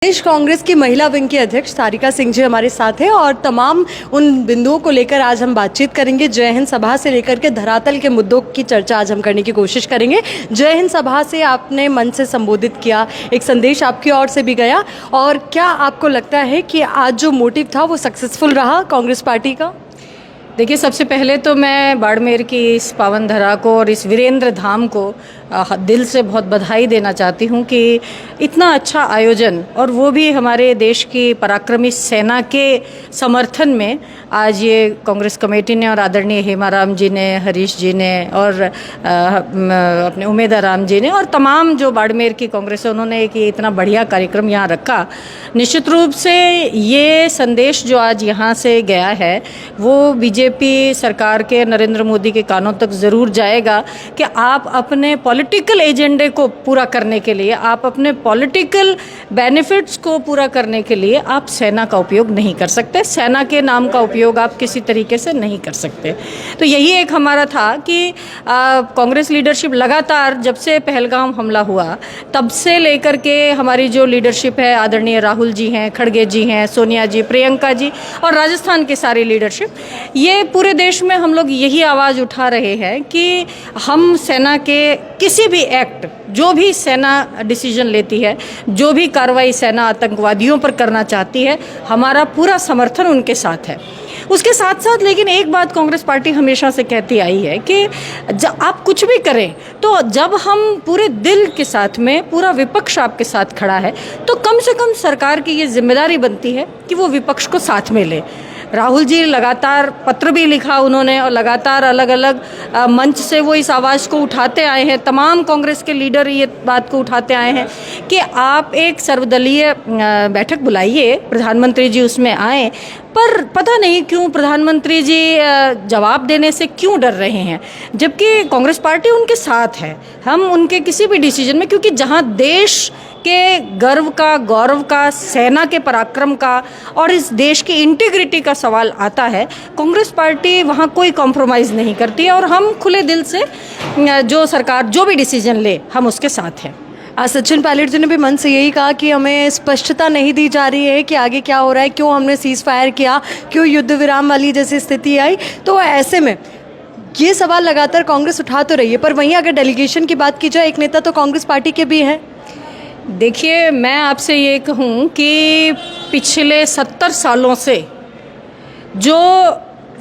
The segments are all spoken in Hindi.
प्रदेश कांग्रेस की महिला विंग की अध्यक्ष सारिका सिंह जी हमारे साथ हैं और तमाम उन बिंदुओं को लेकर आज हम बातचीत करेंगे। जय हिंद सभा से लेकर के धरातल के मुद्दों की चर्चा आज हम करने की कोशिश करेंगे। जय हिंद सभा से आपने मन से संबोधित किया, एक संदेश आपकी ओर से भी गया, और क्या आपको लगता है कि आज जो मोटिव था वो सक्सेसफुल रहा कांग्रेस पार्टी का? देखिए, सबसे पहले तो मैं बाड़मेर की इस पावन धरा को और इस वीरेंद्र धाम को दिल से बहुत बधाई देना चाहती हूँ कि इतना अच्छा आयोजन, और वो भी हमारे देश की पराक्रमी सेना के समर्थन में आज ये कांग्रेस कमेटी ने और आदरणीय हेमाराम जी ने, हरीश जी ने और अपने उमेदाराम जी ने और तमाम जो बाड़मेर की कांग्रेस है उन्होंने एक ये इतना बढ़िया कार्यक्रम यहाँ रखा। निश्चित रूप से ये संदेश जो आज यहाँ से गया है वो बीजेपी सरकार के, नरेंद्र मोदी के कानों तक ज़रूर जाएगा कि आप अपने पॉलिटिकल एजेंडे को पूरा करने के लिए, आप अपने पॉलिटिकल बेनिफिट्स को पूरा करने के लिए आप सेना का उपयोग नहीं कर सकते, सेना के नाम का उपयोग आप किसी तरीके से नहीं कर सकते। तो यही एक हमारा था कि कांग्रेस लीडरशिप लगातार जब से पहलगाम हमला हुआ तब से लेकर के हमारी जो लीडरशिप है, आदरणीय राहुल जी हैं, खड़गे जी हैं, सोनिया जी, प्रियंका जी और राजस्थान की सारी लीडरशिप, ये पूरे देश में हम लोग यही आवाज़ उठा रहे हैं कि हम सेना के किसी भी एक्ट, जो भी सेना डिसीजन लेती है, जो भी कार्रवाई सेना आतंकवादियों पर करना चाहती है, हमारा पूरा समर्थन उनके साथ है। उसके साथ साथ लेकिन एक बात कांग्रेस पार्टी हमेशा से कहती आई है कि जब आप कुछ भी करें तो जब हम पूरे दिल के साथ में, पूरा विपक्ष आपके साथ खड़ा है तो कम से कम सरकार की ये जिम्मेदारी बनती है कि वो विपक्ष को साथ में ले। राहुल जी लगातार पत्र भी लिखा उन्होंने और लगातार अलग अलग मंच से वो इस आवाज़ को उठाते आए हैं, तमाम कांग्रेस के लीडर ये बात को उठाते आए हैं कि आप एक सर्वदलीय बैठक बुलाइए, प्रधानमंत्री जी उसमें आए। पर पता नहीं क्यों प्रधानमंत्री जी जवाब देने से क्यों डर रहे हैं, जबकि कांग्रेस पार्टी उनके साथ है। हम उनके किसी भी डिसीजन में, क्योंकि जहां देश के गर्व का, गौरव का, सेना के पराक्रम का और इस देश की इंटीग्रिटी का सवाल आता है, कांग्रेस पार्टी वहाँ कोई कॉम्प्रोमाइज़ नहीं करती है और हम खुले दिल से जो सरकार जो भी डिसीजन ले हम उसके साथ हैं। सचिन पायलट जी ने भी मन से यही कहा कि हमें स्पष्टता नहीं दी जा रही है कि आगे क्या हो रहा है, क्यों हमने सीज़ फायर किया, क्यों युद्ध विराम वाली जैसी स्थिति आई। तो ऐसे में ये सवाल लगातार कांग्रेस उठा तो रही है, पर वहीं अगर डेलीगेशन की बात की जाए, एक नेता तो कांग्रेस पार्टी के भी हैं। देखिए, मैं आपसे ये कहूँ कि पिछले 70 सालों से जो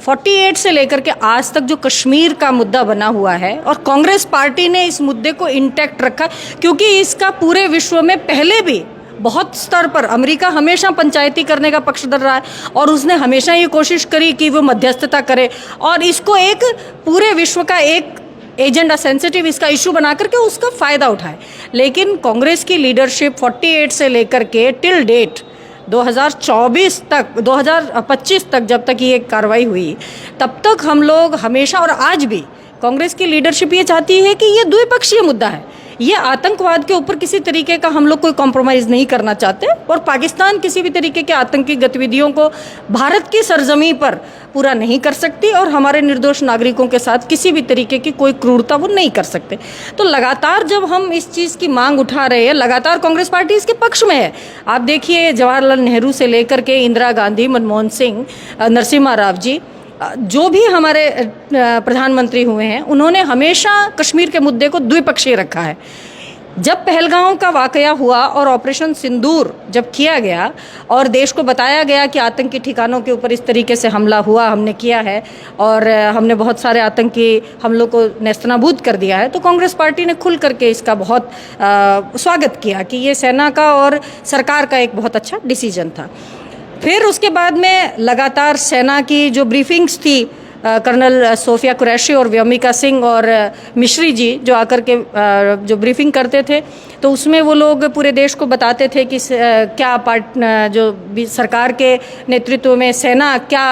48 से लेकर के आज तक जो कश्मीर का मुद्दा बना हुआ है और कांग्रेस पार्टी ने इस मुद्दे को इंटैक्ट रखा, क्योंकि इसका पूरे विश्व में पहले भी बहुत स्तर पर अमेरिका हमेशा पंचायती करने का पक्षधर रहा है और उसने हमेशा ये कोशिश करी कि वो मध्यस्थता करे और इसको एक पूरे विश्व का एक एजेंडा, सेंसिटिव इसका इशू बना करके उसका फ़ायदा उठाए। लेकिन कांग्रेस की लीडरशिप 48 से लेकर के टिल डेट 2024 तक, 2025 तक, जब तक ये कार्रवाई हुई तब तक हम लोग हमेशा और आज भी कांग्रेस की लीडरशिप ये चाहती है कि ये द्विपक्षीय मुद्दा है, ये आतंकवाद के ऊपर किसी तरीके का हम लोग कोई कॉम्प्रोमाइज़ नहीं करना चाहते और पाकिस्तान किसी भी तरीके के आतंकी गतिविधियों को भारत की सरजमी पर पूरा नहीं कर सकती और हमारे निर्दोष नागरिकों के साथ किसी भी तरीके की कोई क्रूरता वो नहीं कर सकते। तो लगातार जब हम इस चीज़ की मांग उठा रहे हैं, लगातार कांग्रेस पार्टी इसके पक्ष में है। आप देखिए, जवाहरलाल नेहरू से लेकर के इंदिरा गांधी, मनमोहन सिंह, नरसिम्हा राव जी, जो भी हमारे प्रधानमंत्री हुए हैं, उन्होंने हमेशा कश्मीर के मुद्दे को द्विपक्षीय रखा है। जब पहलगाम का वाकया हुआ और ऑपरेशन सिंदूर जब किया गया और देश को बताया गया कि आतंकी ठिकानों के ऊपर इस तरीके से हमला हुआ, हमने किया है और हमने बहुत सारे आतंकी हमलों को नेस्तनाबूद कर दिया है, तो कांग्रेस पार्टी ने खुल करके इसका बहुत स्वागत किया कि ये सेना का और सरकार का एक बहुत अच्छा डिसीजन था। फिर उसके बाद में लगातार सेना की जो ब्रीफिंग्स थी, कर्नल सोफिया कुरैशी और व्योमिका सिंह और मिश्री जी जो आकर के जो ब्रीफिंग करते थे, तो उसमें वो लोग पूरे देश को बताते थे कि क्या जो भी सरकार के नेतृत्व में सेना क्या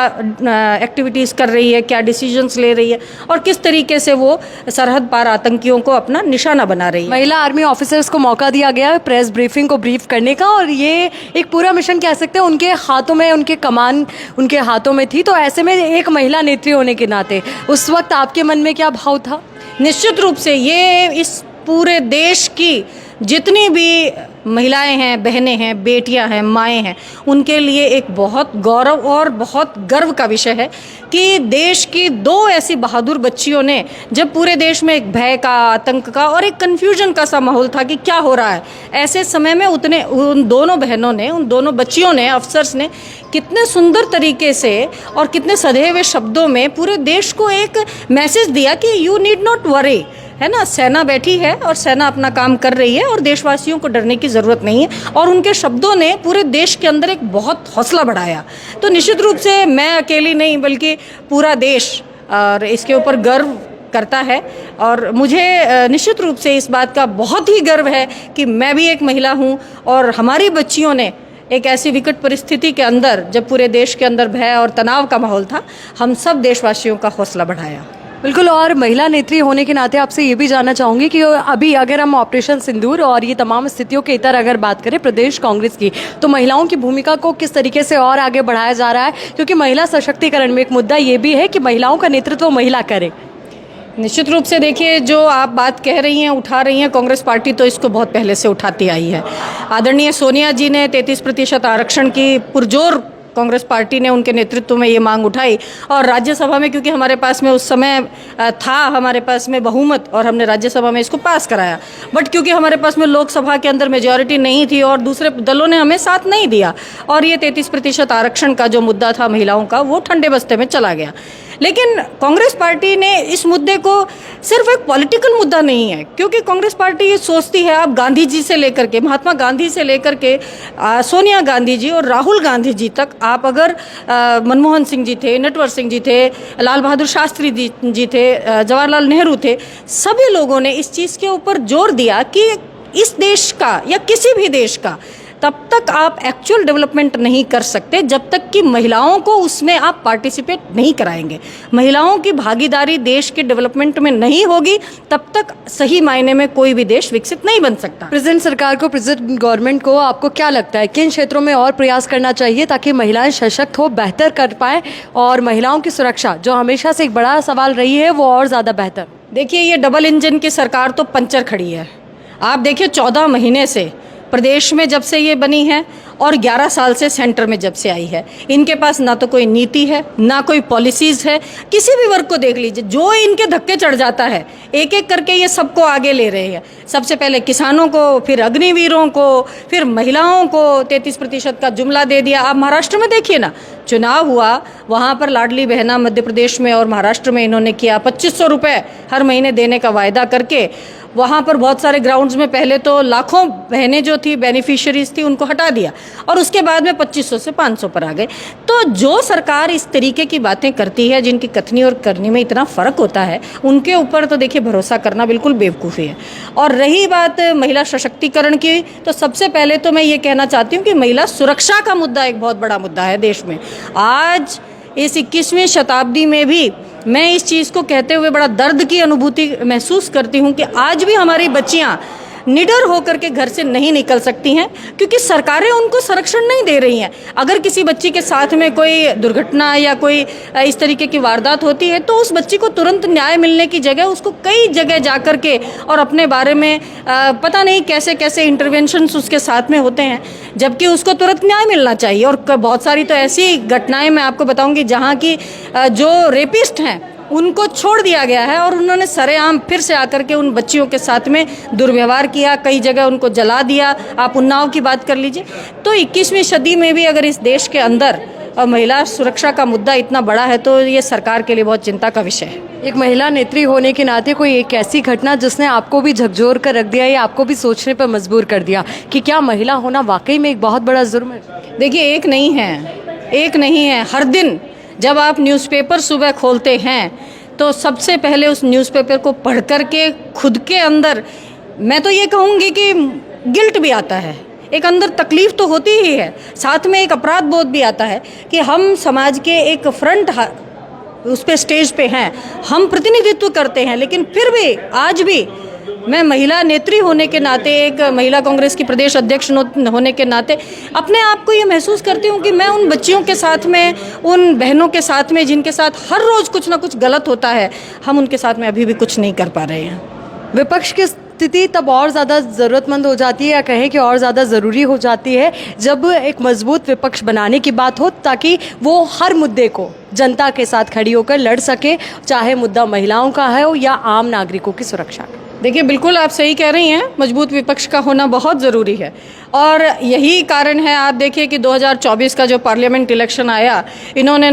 एक्टिविटीज़ कर रही है, क्या डिसीजंस ले रही है और किस तरीके से वो सरहद पार आतंकियों को अपना निशाना बना रही है। महिला आर्मी ऑफिसर्स को मौका दिया गया है प्रेस ब्रीफिंग को ब्रीफ करने का और ये एक पूरा मिशन कह सकते हैं उनके हाथों में, उनके कमान उनके हाथों में थी। तो ऐसे में एक महिला नेत्री होने के नाते उस वक्त आपके मन में क्या भाव था? निश्चित रूप से ये इस पूरे देश की जितनी भी महिलाएं हैं, बहनें हैं, बेटियां हैं, माएँ हैं, उनके लिए एक बहुत गौरव और बहुत गर्व का विषय है कि देश की दो ऐसी बहादुर बच्चियों ने, जब पूरे देश में एक भय का, आतंक का और एक कन्फ्यूजन का सा माहौल था कि क्या हो रहा है, ऐसे समय में उन दोनों बहनों ने, उन दोनों बच्चियों ने, अफसर्स ने कितने सुंदर तरीके से और कितने सधे हुए शब्दों में पूरे देश को एक मैसेज दिया कि यू नीड नॉट वरी, है ना, सेना बैठी है और सेना अपना काम कर रही है और देशवासियों को डरने की ज़रूरत नहीं है। और उनके शब्दों ने पूरे देश के अंदर एक बहुत हौसला बढ़ाया। तो निश्चित रूप से मैं अकेली नहीं बल्कि पूरा देश और इसके ऊपर गर्व करता है। और मुझे निश्चित रूप से इस बात का बहुत ही गर्व है कि मैं भी एक महिला हूँ और हमारी बच्चियों ने एक ऐसी विकट परिस्थिति के अंदर, जब पूरे देश के अंदर भय और तनाव का माहौल था, हम सब देशवासियों का हौसला बढ़ाया। बिल्कुल। और महिला नेत्री होने के नाते आपसे ये भी जानना चाहूँगी कि अभी अगर हम ऑपरेशन सिंदूर और ये तमाम स्थितियों के इतर अगर बात करें प्रदेश कांग्रेस की, तो महिलाओं की भूमिका को किस तरीके से और आगे बढ़ाया जा रहा है? क्योंकि महिला सशक्तिकरण में एक मुद्दा ये भी है कि महिलाओं का नेतृत्व महिला करे। निश्चित रूप से देखिए, जो आप बात कह रही हैं, उठा रही हैं, कांग्रेस पार्टी तो इसको बहुत पहले से उठाती आई है। आदरणीय सोनिया जी ने 33% आरक्षण की पुरजोर कांग्रेस पार्टी ने उनके नेतृत्व में ये मांग उठाई और राज्यसभा में, क्योंकि हमारे पास में उस समय था हमारे पास में बहुमत और हमने राज्यसभा में इसको पास कराया। बट क्योंकि हमारे पास में लोकसभा के अंदर मेजॉरिटी नहीं थी और दूसरे दलों ने हमें साथ नहीं दिया और ये 33% आरक्षण का जो मुद्दा था महिलाओं का, वो ठंडे बस्ते में चला गया। लेकिन कांग्रेस पार्टी ने इस मुद्दे को सिर्फ एक पॉलिटिकल मुद्दा नहीं है, क्योंकि कांग्रेस पार्टी ये सोचती है, आप गांधी जी से लेकर के, महात्मा गांधी से लेकर के सोनिया गांधी जी और राहुल गांधी जी तक, आप अगर मनमोहन सिंह जी थे, नटवर सिंह जी थे, लाल बहादुर शास्त्री जी थे, जवाहरलाल नेहरू थे, सभी लोगों ने इस चीज़ के ऊपर जोर दिया कि इस देश का या किसी भी देश का तब तक आप एक्चुअल डेवलपमेंट नहीं कर सकते जब तक कि महिलाओं को उसमें आप पार्टिसिपेट नहीं कराएंगे। महिलाओं की भागीदारी देश के डेवलपमेंट में नहीं होगी, तब तक सही मायने में कोई भी देश विकसित नहीं बन सकता। प्रेजेंट सरकार को, प्रेजेंट गवर्नमेंट को आपको क्या लगता है किन क्षेत्रों में और प्रयास करना चाहिए ताकि महिलाएं सशक्त हो, बेहतर कर पाएँ और महिलाओं की सुरक्षा जो हमेशा से एक बड़ा सवाल रही है वो और ज़्यादा बेहतर? देखिए, ये डबल इंजन की सरकार तो पंचर खड़ी है। आप देखिए, 14 महीने से प्रदेश में जब से ये बनी है और 11 साल से सेंटर में जब से आई है, इनके पास ना तो कोई नीति है, ना कोई पॉलिसीज़ है। किसी भी वर्ग को देख लीजिए, जो इनके धक्के चढ़ जाता है, एक एक करके ये सबको आगे ले रहे हैं। सबसे पहले किसानों को, फिर अग्निवीरों को, फिर महिलाओं को 33% का जुमला दे दिया। आप महाराष्ट्र में देखिए ना, चुनाव हुआ, वहाँ पर लाडली बहना मध्य प्रदेश में और महाराष्ट्र में इन्होंने किया 2500 रुपये हर महीने देने का वायदा करके। वहाँ पर बहुत सारे ग्राउंड्स में पहले तो लाखों बहनें जो थी, बेनिफिशियरीज थी, उनको हटा दिया और उसके बाद में 2500 से 500 पर आ गए। तो जो सरकार इस तरीके की बातें करती है, जिनकी कथनी और करनी में इतना फ़र्क होता है, उनके ऊपर तो देखिए भरोसा करना बिल्कुल बेवकूफ़ी है। और रही बात महिला सशक्तिकरण की, तो सबसे पहले तो मैं ये कहना चाहती हूँ कि महिला सुरक्षा का मुद्दा एक बहुत बड़ा मुद्दा है देश में। आज इस 21वीं शताब्दी में भी मैं इस चीज़ को कहते हुए बड़ा दर्द की अनुभूति महसूस करती हूँ कि आज भी हमारी बच्चियाँ निडर होकर के घर से नहीं निकल सकती हैं, क्योंकि सरकारें उनको संरक्षण नहीं दे रही हैं। अगर किसी बच्ची के साथ में कोई दुर्घटना या कोई इस तरीके की वारदात होती है, तो उस बच्ची को तुरंत न्याय मिलने की जगह उसको कई जगह जा कर के और अपने बारे में पता नहीं कैसे कैसे इंटरवेंशंस उसके साथ में होते हैं, जबकि उसको तुरंत न्याय मिलना चाहिए। और बहुत सारी तो ऐसी घटनाएँ मैं आपको बताऊँगी जहाँ की जो रेपिस्ट हैं उनको छोड़ दिया गया है और उन्होंने सरेआम फिर से आकर के उन बच्चियों के साथ में दुर्व्यवहार किया, कई जगह उनको जला दिया। आप उन्नाव की बात कर लीजिए। तो 21वीं सदी में भी अगर इस देश के अंदर महिला सुरक्षा का मुद्दा इतना बड़ा है, तो ये सरकार के लिए बहुत चिंता का विषय है। एक महिला नेत्री होने के नाते कोई एक ऐसी घटना जिसने आपको भी झकझोर कर रख दिया या आपको भी सोचने पर मजबूर कर दिया कि क्या महिला होना वाकई में एक बहुत बड़ा जुर्म है? देखिए, एक नहीं है। हर दिन जब आप न्यूज़पेपर सुबह खोलते हैं तो सबसे पहले उस न्यूज़पेपर को पढ़ कर के खुद के अंदर, मैं तो ये कहूँगी कि गिल्ट भी आता है, एक अंदर तकलीफ़ तो होती ही है, साथ में एक अपराध बोध भी आता है कि हम समाज के एक फ्रंट उस पे स्टेज पे हैं, हम प्रतिनिधित्व करते हैं, लेकिन फिर भी आज भी मैं महिला नेत्री होने के नाते, एक महिला कांग्रेस की प्रदेश अध्यक्ष होने के नाते अपने आप को ये महसूस करती हूँ कि मैं उन बच्चियों के साथ में, उन बहनों के साथ में जिनके साथ हर रोज़ कुछ ना कुछ गलत होता है, हम उनके साथ में अभी भी कुछ नहीं कर पा रहे हैं। विपक्ष के स्थिति तब और ज़्यादा ज़रूरतमंद हो जाती है, या कहें कि और ज़्यादा ज़रूरी हो जाती है, जब एक मजबूत विपक्ष बनाने की बात हो, ताकि वो हर मुद्दे को जनता के साथ खड़ी होकर लड़ सके, चाहे मुद्दा महिलाओं का है हो या आम नागरिकों की सुरक्षा का। देखिए, बिल्कुल आप सही कह रही हैं, मजबूत विपक्ष का होना बहुत ज़रूरी है। और यही कारण है, आप देखिए कि 2024 का जो पार्लियामेंट इलेक्शन आया, इन्होंने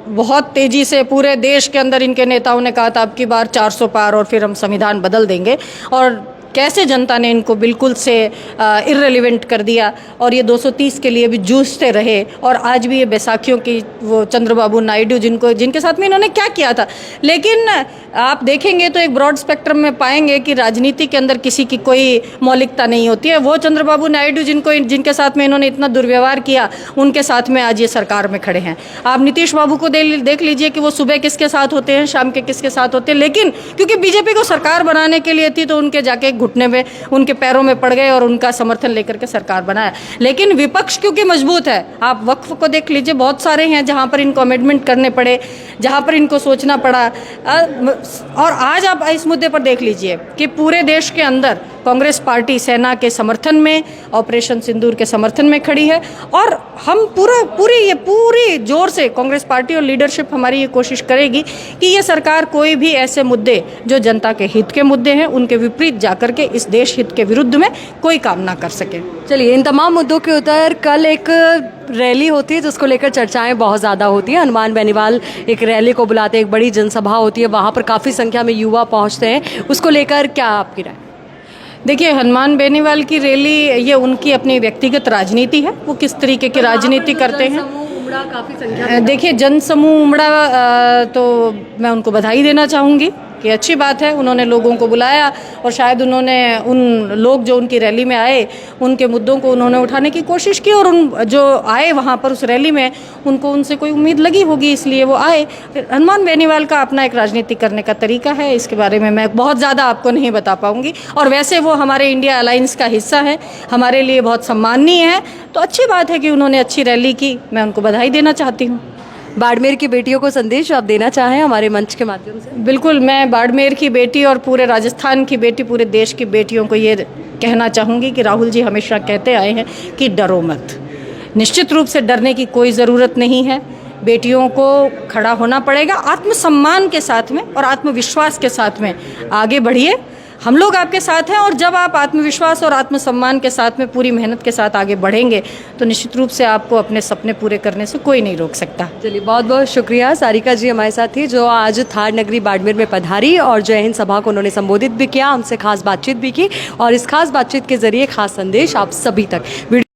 बहुत तेज़ी से पूरे देश के अंदर इनके नेताओं ने कहा था अब की बार 400 पार और फिर हम संविधान बदल देंगे, और कैसे जनता ने इनको बिल्कुल से इर्रेलेवेंट कर दिया और ये 230 के लिए भी जूझते रहे। और आज भी ये बैसाखियों की वो चंद्रबाबू नायडू जिनके साथ में इन्होंने क्या किया था। लेकिन आप देखेंगे तो एक ब्रॉड स्पेक्ट्रम में पाएंगे कि राजनीति के अंदर किसी की कोई मौलिकता नहीं होती है। वो चंद्रबाबू नायडू जिनके साथ में इन्होंने इतना दुर्व्यवहार किया, उनके साथ में आज ये सरकार में खड़े हैं। आप नीतीश बाबू को देख लीजिए कि वो सुबह किसके साथ होते हैं, शाम के किसके साथ होते हैं, लेकिन क्योंकि बीजेपी को सरकार बनाने के लिए थी तो उनके जाके घुटने में उनके पैरों में पड़ गए और उनका समर्थन लेकर के सरकार बनाया। लेकिन विपक्ष क्योंकि मजबूत है, आप वक्फ को देख लीजिए, बहुत सारे हैं जहां पर इनको अमेंडमेंट करने पड़े, जहां पर इनको सोचना पड़ा। और आज आप इस मुद्दे पर देख लीजिए कि पूरे देश के अंदर कांग्रेस पार्टी सेना के समर्थन में, ऑपरेशन सिंदूर के समर्थन में खड़ी है। और हम पूरी जोर से कांग्रेस पार्टी और लीडरशिप हमारी ये कोशिश करेगी कि ये सरकार कोई भी ऐसे मुद्दे जो जनता के हित के मुद्दे हैं, उनके विपरीत जाकर के इस देश हित के विरुद्ध में कोई काम ना कर सके। चलिए, इन तमाम मुद्दों के उतर कल एक रैली होती है जिसको लेकर चर्चाएं बहुत ज़्यादा होती हैं। हनुमान बेनीवाल एक रैली को बुलाते हैं, एक बड़ी जनसभा होती है, वहाँ पर काफ़ी संख्या में युवा पहुँचते हैं, उसको लेकर क्या आपकी राय? देखिए, हनुमान बेनीवाल की रैली ये उनकी अपनी व्यक्तिगत राजनीति है, वो किस तरीके की राजनीति करते हैं। काफ़ी संख्या, देखिए, जनसमूह उमड़ा तो मैं उनको बधाई देना चाहूँगी कि अच्छी बात है, उन्होंने लोगों को बुलाया और शायद उन्होंने उन लोग जो उनकी रैली में आए उनके मुद्दों को उन्होंने उठाने की कोशिश की, और उन जो आए वहाँ पर उस रैली में उनको उनसे कोई उम्मीद लगी होगी, इसलिए वो आए। हनुमान बेनीवाल का अपना एक राजनीति करने का तरीका है, इसके बारे में मैं बहुत ज़्यादा आपको नहीं बता पाऊँगी। और वैसे वो हमारे इंडिया अलायंस का हिस्सा है, हमारे लिए बहुत सम्माननीय है, तो अच्छी बात है कि उन्होंने अच्छी रैली की, मैं उनको बधाई देना चाहती हूँ। बाड़मेर की बेटियों को संदेश आप देना चाहें हमारे मंच के माध्यम से? बिल्कुल, मैं बाड़मेर की बेटी और पूरे राजस्थान की बेटी, पूरे देश की बेटियों को ये कहना चाहूँगी कि राहुल जी हमेशा कहते आए हैं कि डरो मत। निश्चित रूप से डरने की कोई ज़रूरत नहीं है। बेटियों को खड़ा होना पड़ेगा आत्मसम्मान के साथ में और आत्मविश्वास के साथ में। आगे बढ़िए, हम लोग आपके साथ हैं, और जब आप आत्मविश्वास और आत्मसम्मान के साथ में पूरी मेहनत के साथ आगे बढ़ेंगे तो निश्चित रूप से आपको अपने सपने पूरे करने से कोई नहीं रोक सकता। चलिए, बहुत बहुत शुक्रिया। सारिका जी हमारे साथ थी, जो आज थार नगरी बाड़मेर में पधारी और जय हिंद सभा को उन्होंने संबोधित भी किया, हमसे खास बातचीत भी की, और इस खास बातचीत के जरिए खास संदेश आप सभी तक।